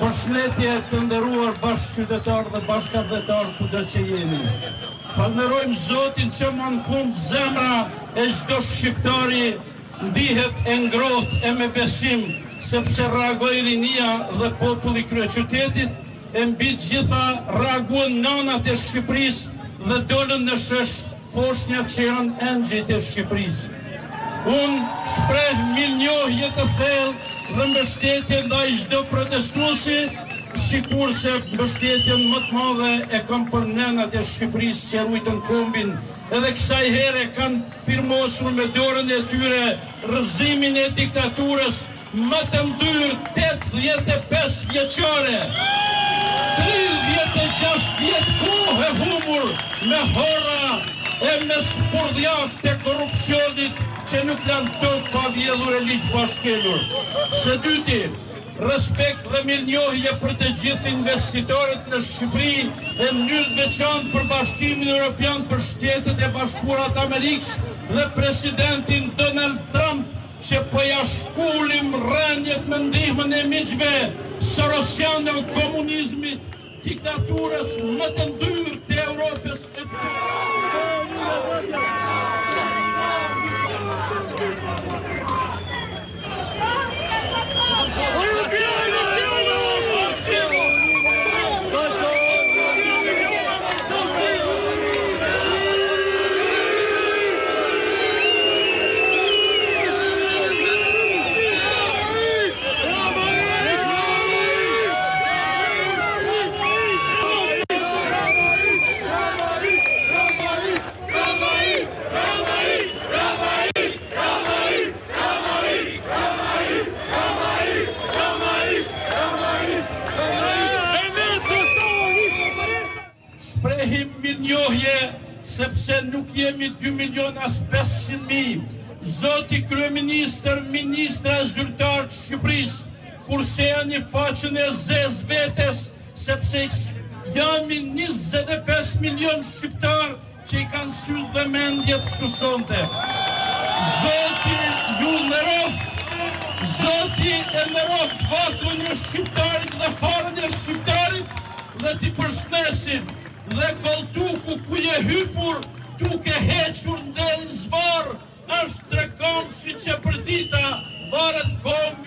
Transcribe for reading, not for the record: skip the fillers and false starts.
Përshëndetje të nderuar bashkëqytetarë dhe bashkëdhetarë kudo që jeni. Falënderojmë Zotin që më në fund zemra e çdo shqiptari ndihet e ngrohtë e me besim, sepse reagoi rinia dhe populli i kryeqytetit, e mbi të gjitha reaguan nënat e Shqipërisë dhe dolën në shesh foshnjat që janë engjëjt e Shqipërisë. Unë shpreh mirënjohje të thellë dhe mbështetje ndaj çdo protestuesi, sikurse mbështetjen më të madhe e kam për nënat e Shqipërisë që ruajtën kombin, edhe kësaj here kanë firmosur me dorën e tyre rrëzimin e diktaturës më të ndyrë 85 vjeçare. 36 vjet kohë humur me horra e me spurdhjak të korrupsionit që nuk janë tokë pa vjedhur e ligjë pa shkelur. Së dyti, respekt dhe mirënjohje për të gjithë investitorët në Shqipëri e mënyrë të veçantë për Bashkimin Evropian për Shtetet e Bashkuara të Amerikës dhe presidentin Donald Trump që po ja shkullim rënjet me ndihmën e miqve sorosianë e komunizmit, diktaturës më të ndyrë të Europës e shprehim mirënjohje sepse nuk jemi 2 milion as 500.000. Zoti kryeministër, ministra e zyrtar të Shqipërisë, kurse janë një faqën e zez vetes, sepse jami 25 milion shqiptar që i kanë syll dhe mendjet këtu sonte. Zoti ju nderoft, Zoti e nderoft votën e shqiptarit dhe farën e shqiptarit dhe t'i përshëndesim dhe Koltuku ku je hypur duke hequr nderin zvarr, është trekomshi që për dita varet kom